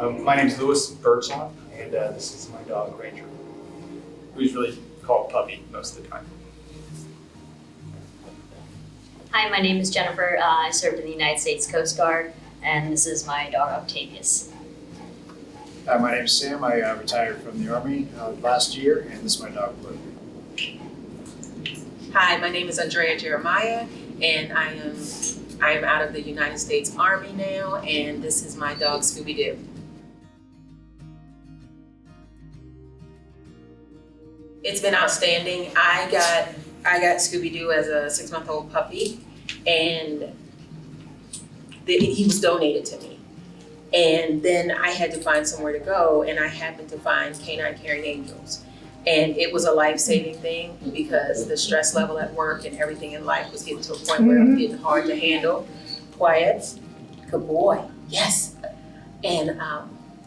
My name's Louis Birdsong, and this is my dog, Ranger, who's really called Puppy most of the time. Hi, my name is Jennifer. I served in the United States Coast Guard, and this is my dog, Octavius. My name's Sam. I retired from the Army last year, and this is my dog, Blue. Hi, my name is Andrea Jeremiah, and I am out of the United States Army now, and this is my dog, Scooby-Doo. It's been outstanding. I got Scooby-Doo as a 6-month-old puppy, and he was donated to me. And then I had to find somewhere to go, and I happened to find K-9 Caring Angels. And it was a life-saving thing because the stress level at work and everything in life was getting to a point where it was getting hard to handle. Quiet, good boy, yes. And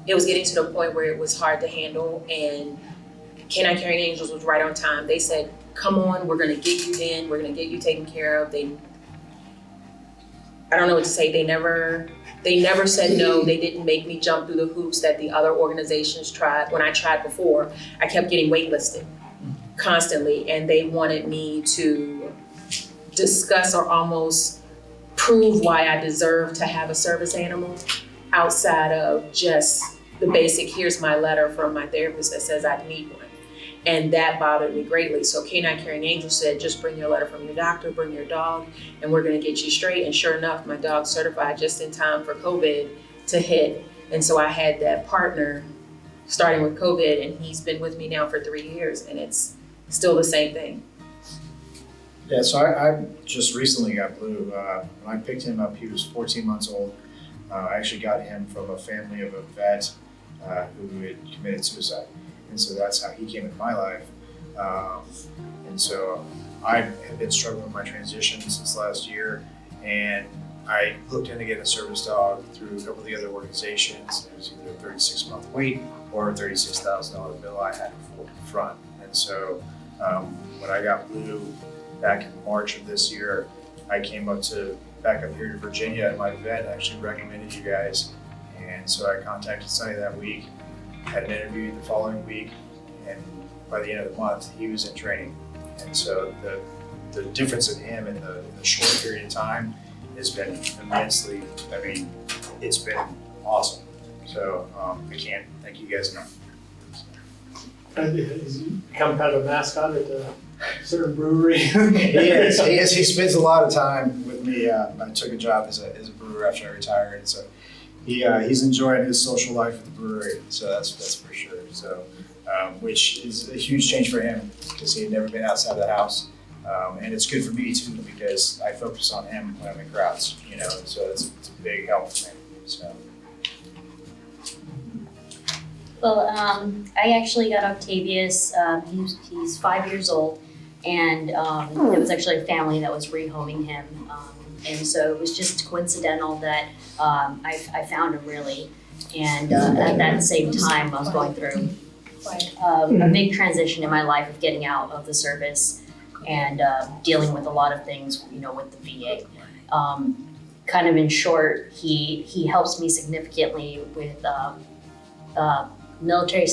it was getting to the point where it was hard to handle, and K-9 Caring Angels was right on time. They said, come on, we're gonna get you in, we're gonna get you taken care of. I don't know what to say, they never said no. They didn't make me jump through the hoops that the other organizations tried. When I tried before, I kept getting waitlisted constantly, and they wanted me to discuss or almost prove why I deserve to have a service animal outside of just the basic, here's my letter from my therapist that says I need one. And that bothered me greatly. So K-9 Caring Angel said, just bring your letter from your doctor, bring your dog, and we're gonna get you straight. And sure enough, my dog's certified just in time for COVID to hit. And so I had that partner starting with COVID, and he's been with me now for 3 years, and it's still the same thing. Yeah, so I just recently got Blue. When I picked him up, he was 14 months old. I actually got him from a family of a vet who had committed suicide. And so that's how he came into my life. And so I have been struggling with my transition since last year, and I looked into getting a service dog through a couple of the other organizations. It was either a 36-month wait or a $36,000 bill I had to front. And so when I got Blue back in March of this year, I came back up here to Virginia, and my vet actually recommended you guys. And so I contacted Sonny that week, had an interview the following week, and by the end of the month, he was in training. And so the difference in him in the short period of time has been immensely, it's been awesome. So I can't thank you guys enough. Has he become kind of a mascot at a certain brewery? He is. He spends a lot of time with me. I took a job as a brewer after I retired, and so he's enjoying his social life at the brewery. So that's for sure. So which is a huge change for him because he had never been outside of the house, and it's good for me too because I focus on him when I'm in crowds. So it's a big help for me. So. Well, I actually got Octavius. He's 5 years old, and it was actually a family that was rehoming him. And so it was just coincidental that I found him really. And at that same time, I was going through a big transition in my life of getting out of the service and dealing with a lot of things, with the VA. Kind of in short, he helps me significantly with military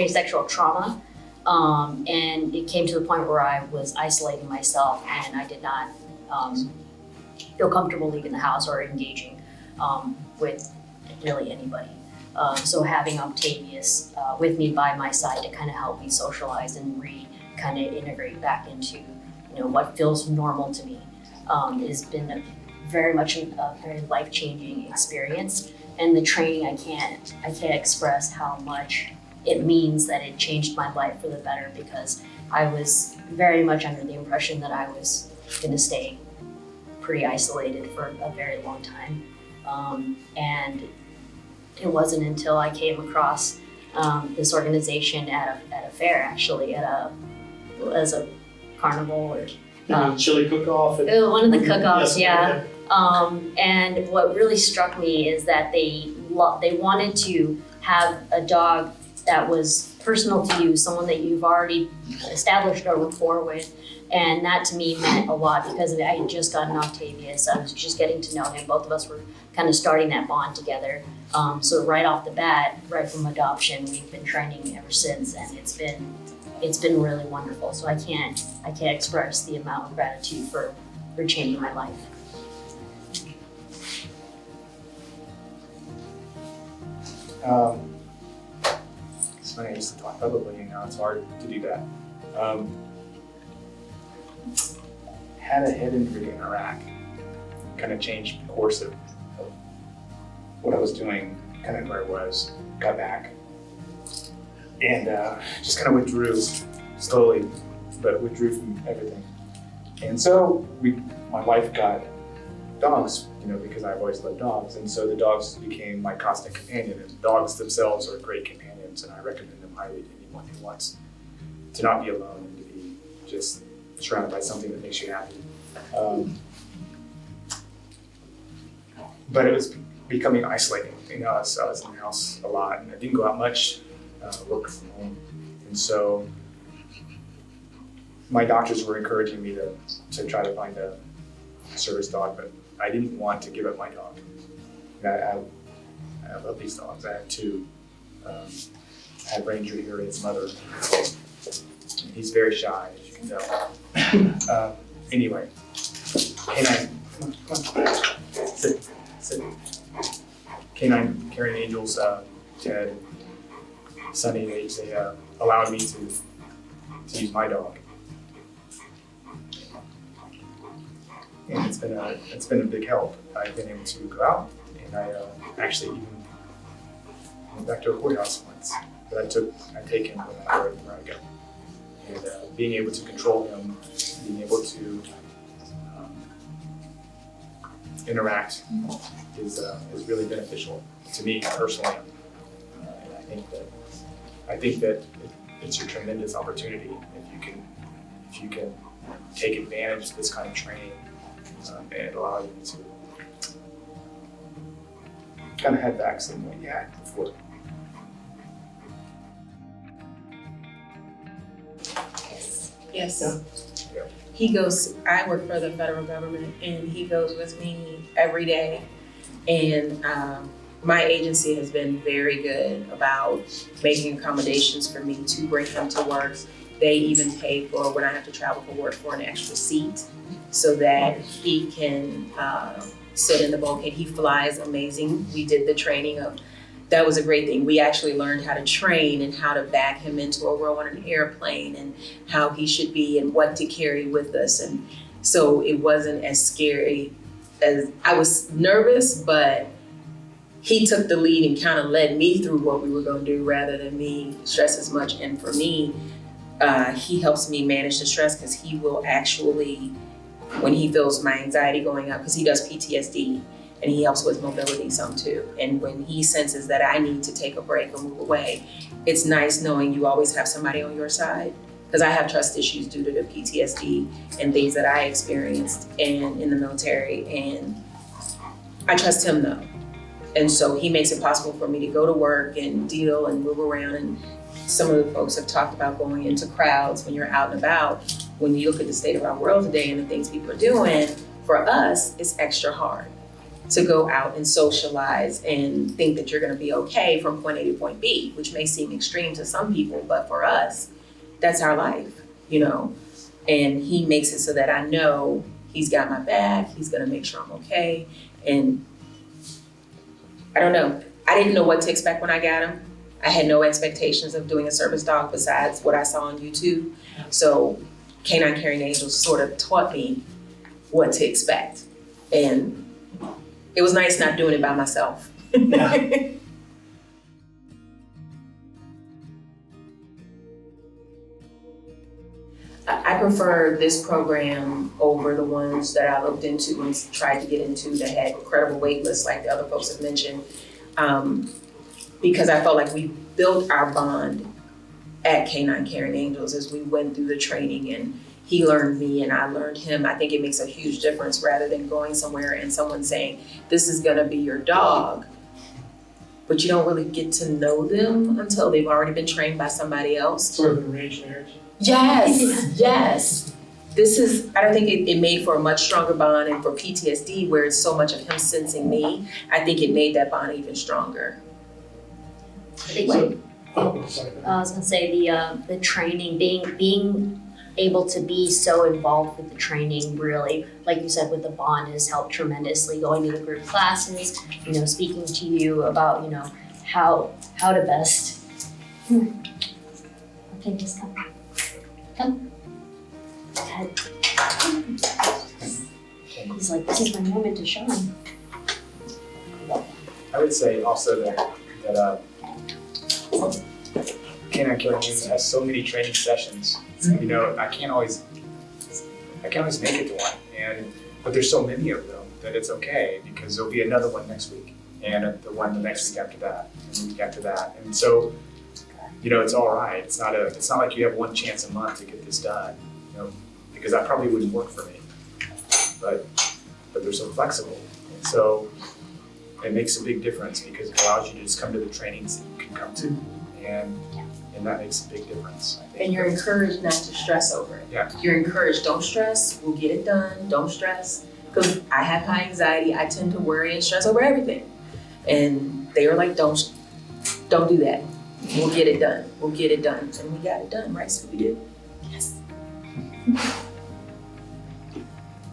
sexual trauma. And it came to the point where I was isolating myself, and I did not feel comfortable leaving the house or engaging with really anybody. So having Octavius with me by my side to kind of help me socialize and kind of integrate back into what feels normal to me has been very much a very life-changing experience. And the training, I can't express how much it means that it changed my life for the better, because I was very much under the impression that I was going to stay pretty isolated for a very long time. And it wasn't until I came across this organization at a fair, actually, as a carnival or chili cook-off. One of the cook-offs, Yes, yeah. And what really struck me is that they wanted to have a dog that was personal to you, someone that you've already established a rapport with, And that to me meant a lot because I had just gotten Octavius. I was just getting to know him. Both of us were kind of starting that bond together. So right off the bat, right from adoption, we've been training ever since, and it's been really wonderful. So I can't express the amount of gratitude for changing my life. It's funny, I used to talk publicly, and now it's hard to do that. Had a head injury in Iraq, kind of changed the course of what I was doing, kind of where I was, got back, and just kind of withdrew slowly, but withdrew from everything. And so my wife got dogs, because I've always loved dogs, and so the dogs became my constant companion. And dogs themselves are great companions, and I recommend them highly to anyone who wants to not be alone and to be just surrounded by something that makes you happy. But it was becoming isolating. I was in the house a lot, and I didn't go out much, work from home, and so my doctors were encouraging me to try to find a service dog, but I didn't want to give up my dog. I love these dogs. I have two. I have Ranger here, his mother. He's very shy, as you can tell. Anyway, K-9, come on. Sit. K-9 carrying angels, Ted, Sunny, they allowed me to use my dog. And it's been a big help. I've been able to go out, and I actually even went back to a courthouse once. But I take him wherever I go. And being able to control him, being able to interact is really beneficial to me personally. And I think that it's a tremendous opportunity if you can take advantage of this kind of training and allow you to kind of head back some way you had before. Yes. Yeah. I work for the federal government, and he goes with me every day. And my agency has been very good about making accommodations for me to bring him to work. They even pay for when I have to travel for work for an extra seat so that he can sit in the bulkhead. He flies amazing. We did the training that was a great thing. We actually learned how to train and how to back him into a row on an airplane and how he should be and what to carry with us. And so it wasn't as scary as I was nervous, but he took the lead and kind of led me through what we were going to do rather than me stress as much. And for me, he helps me manage the stress because he will actually, when he feels my anxiety going up, because he does PTSD, and he helps with mobility some too. And when he senses that I need to take a break or move away, it's nice knowing you always have somebody on your side. Because I have trust issues due to the PTSD and things that I experienced in the military, and I trust him though. And so he makes it possible for me to go to work and deal and move around. And some of the folks have talked about going into crowds when you're out and about. When you look at the state of our world today and the things people are doing, for us, it's extra hard to go out and socialize and think that you're gonna be okay from point A to point B, which may seem extreme to some people, but for us, that's our life, And he makes it so that I know he's got my back, he's gonna make sure I'm okay. And I don't know, I didn't know what to expect when I got him. I had no expectations of doing a service dog besides what I saw on YouTube. So K-9 Carrying Angels sort of taught me what to expect. And it was nice not doing it by myself. Yeah. I prefer this program over the ones that I looked into and tried to get into that had incredible wait lists like the other folks have mentioned. Because I felt like we built our bond at K-9 Carrying Angels as we went through the training, and he learned me and I learned him. I think it makes a huge difference rather than going somewhere and someone saying, this is gonna be your dog, but you don't really get to know them until they've already been trained by somebody else. Sort of an arranged marriage. Yes, yes. I don't think it made for a much stronger bond, and for PTSD, where it's so much of him sensing me, I think it made that bond even stronger. I think Sorry. I was gonna say the training, being able to be so involved with the training, really, like you said, with the bond has helped tremendously. Going to the group classes, speaking to you about, how to best. Okay, just come. Dad. He's like, this is my moment to shine. I would say also that K-9 Killer News has so many training sessions. I can't always make it to one, but there's so many of them that it's okay, because there'll be another one next week, and the one the next week after that, and the week after that, and so it's all right. It's not like you have one chance a month to get this done, because that probably wouldn't work for me. But they're so flexible, and so it makes a big difference, because it allows you to just come to the trainings that you can come to, and that makes a big difference, I think. And you're encouraged not to stress over it. Yeah. You're encouraged, don't stress, we'll get it done, don't stress. Because I have high anxiety, I tend to worry and stress over everything. And they were like, don't do that. We'll get it done, And we got it done, right, Scooby-Doo? Yes.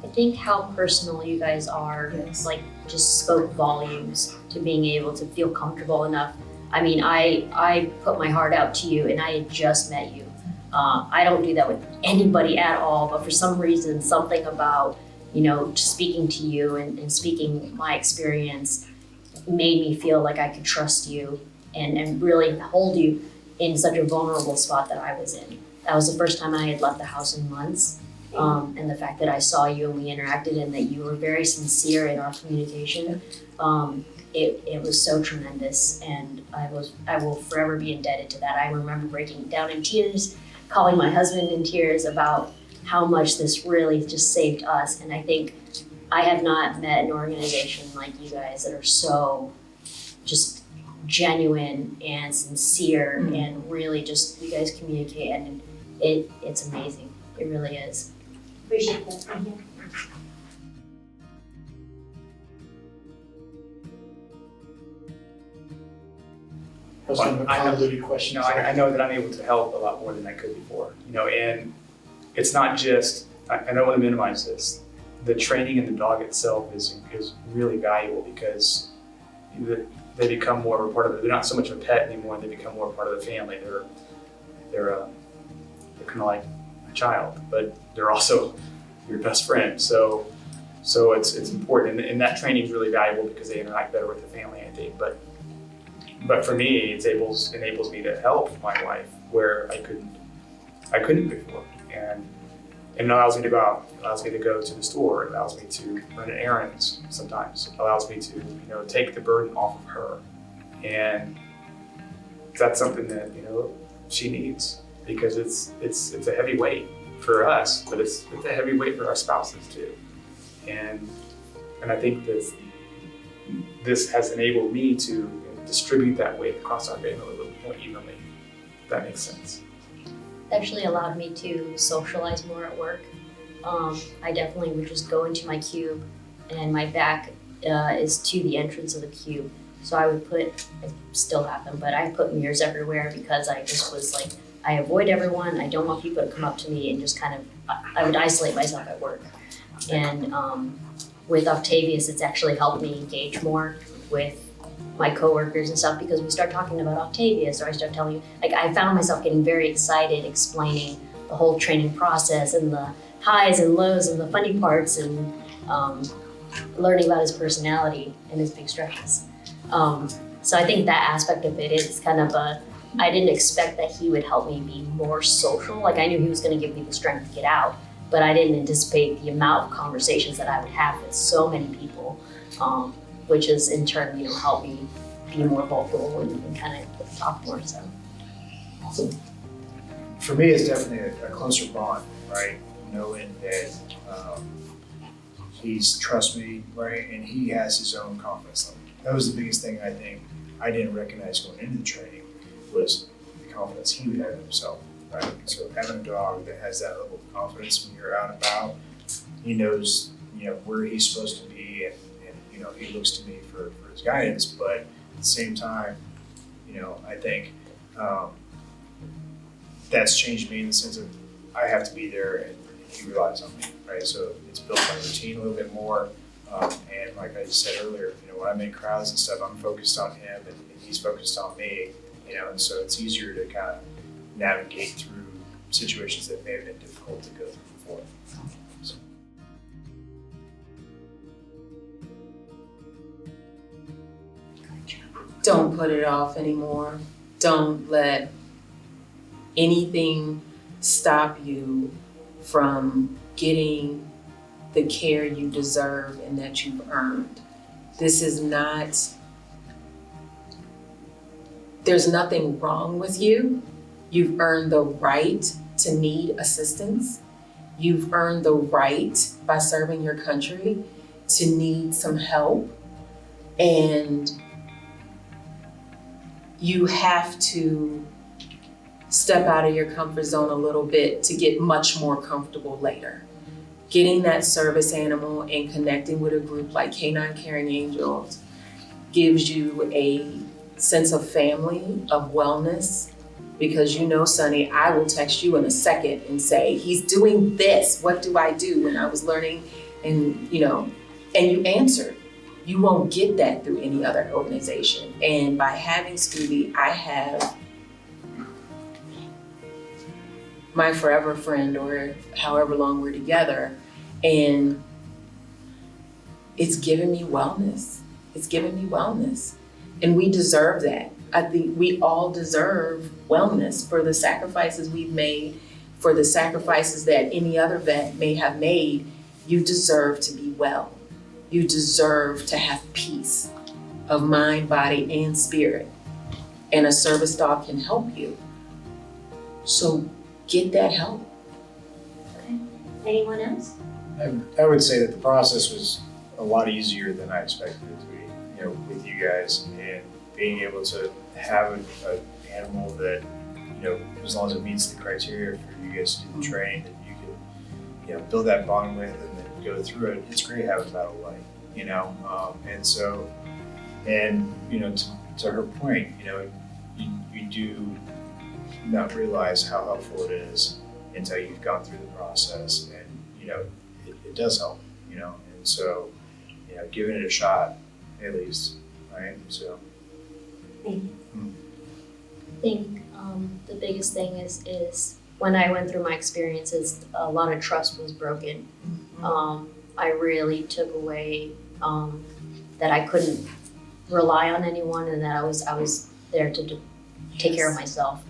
I think how personal you guys are, Yes. just spoke volumes to being able to feel comfortable enough. I mean, I put my heart out to you, and I had just met you. I don't do that with anybody at all, but for some reason, something about, just speaking to you and speaking my experience made me feel like I could trust you and really hold you in such a vulnerable spot that I was in. That was the first time I had left the house in months. And the fact that I saw you and we interacted, and that you were very sincere in our communication, it was so tremendous, and I will forever be indebted to that. I remember breaking down in tears, calling my husband in tears about how much this really just saved us. And I think I have not met an organization like you guys that are so just genuine and sincere, and really just, you guys communicate, and it's amazing. It really is. Appreciate that. Thank you. That's kind of a convoluted question. I know that I'm able to help a lot more than I could before, and it's not just, I don't want to minimize this. The training in the dog itself is really valuable, because they become more of a part of it. They're not so much of a pet anymore, they become more part of the family. They're kind of like a child, but they're also your best friend. So it's important, and that training is really valuable because they interact better with the family, I think. But for me, it enables me to help my wife where I couldn't before, and it allows me to go out. It allows me to go to the store. It allows me to run errands sometimes. It allows me to take the burden off of her, and that's something that she needs, because it's a heavy weight for us, but it's a heavy weight for our spouses too, and I think this has enabled me to distribute that weight across our family a little bit more evenly, if that makes sense. Actually allowed me to socialize more at work. I definitely would just go into my cube, and my back is to the entrance of the cube. So I still have them, but I put mirrors everywhere, because I just was like, I avoid everyone. I don't want people to come up to me, and just I would isolate myself at work. And with Octavius, it's actually helped me engage more with my coworkers and stuff, because we start talking about Octavius, or I start telling you, I found myself getting very excited explaining the whole training process, and the highs and lows, and the funny parts, and learning about his personality and his big stretches. So I think that aspect of it is kind of I didn't expect that he would help me be more social. I knew he was going to give me the strength to get out, but I didn't anticipate the amount of conversations that I would have with so many people, which has in turn, helped me be more vocal and kind of talk more. So. Awesome. For me, it's definitely a closer bond, right? Knowing that he's trusts me, right, and he has his own confidence level. That was the biggest thing I think I didn't recognize going into the training, was the confidence he would have in himself. right? So having a dog that has that level of confidence when you're out and about, he knows, where he's supposed to be, and he looks to me for his guidance, but at the same time, I think that's changed me in the sense of I have to be there and he relies on me, right? So it's built my routine a little bit more. And like I said earlier, when I'm in crowds and stuff, I'm focused on him and he's focused on me, and so it's easier to kind of navigate through situations that may have been difficult to go through before. So. Don't put it off anymore. Don't let anything stop you from getting the care you deserve and that you've earned. This is not, there's nothing wrong with you. You've earned the right to need assistance. You've earned the right by serving your country to need some help. And you have to step out of your comfort zone a little bit to get much more comfortable later. Getting that service animal and connecting with a group like K-9 Caring Angels gives you a sense of family, of wellness, because Sonny, I will text you in a second and say, he's doing this, what do I do? When I was learning and you answered. You won't get that through any other organization. And by having Scooby, I have my forever friend, or however long we're together, and it's given me wellness. It's given me wellness. And we deserve that. I think we all deserve wellness for the sacrifices we've made, for the sacrifices that any other vet may have made. You deserve to be well. You deserve to have peace of mind, body, and spirit. And a service dog can help you. So get that help. Okay. Anyone else? I would say that the process was a lot easier than I expected it to be, with you guys, and being able to have an animal that, as long as it meets the criteria for you guys to do the training, that you can, build that bond with and then go through it. It's great having that light, and so, to her point, you do not realize how helpful it is until you've gone through the process, and it does help, and so giving it a shot at least, right? So I think the biggest thing is when I went through my experiences, a lot of trust was broken. I really took away that I couldn't rely on anyone, and that I was there to take care of myself.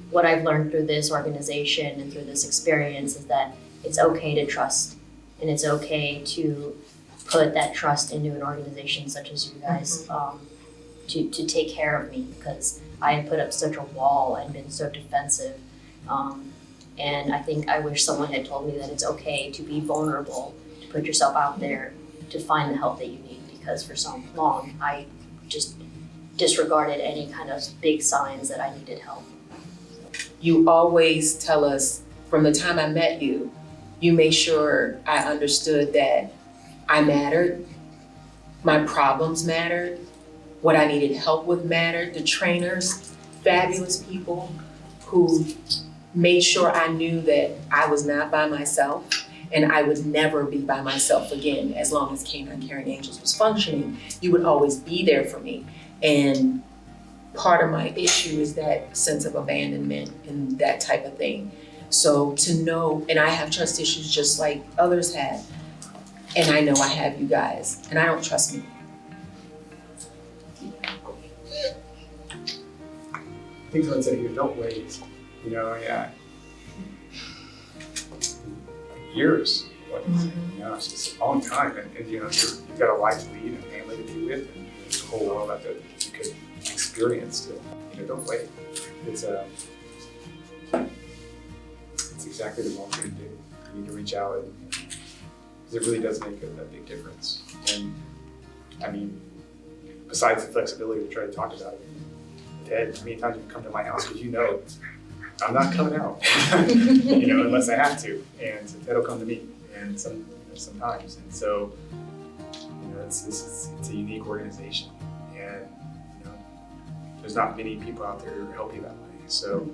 What I've learned through this organization and through this experience is that it's okay to trust, and it's okay to put that trust into an organization such as you guys, to take care of me, because I had put up such a wall and been so defensive. And I wish someone had told me that it's okay to be vulnerable, to put yourself out there, to find the help that you need, because for so long I just disregarded any kind of big signs that I needed help. You always tell us, from the time I met you, you made sure I understood that I mattered, my problems mattered, what I needed help with mattered. The trainers, fabulous people who made sure I knew that I was not by myself, and I would never be by myself again as long as K-9 Caring Angels was functioning. You would always be there for me. And part of my issue is that sense of abandonment and that type of thing. So to know, and I have trust issues just like others have, and I know I have you guys, and I don't trust me. Things I'd say here, don't wait. Years, it's just a long time, and you've got a life to lead and a family to be with, and there's a whole world that you could experience still. Don't wait. It's exactly the wrong thing to do. You need to reach out, because it really does make a big difference. And besides the flexibility we try to talk about, Ted, how many times you've come to my house because I'm not coming out, you know, unless I have to, and it'll come to me, and sometimes, and so, you know, it's a unique organization, and, you know, there's not many people out there who help you that way, so,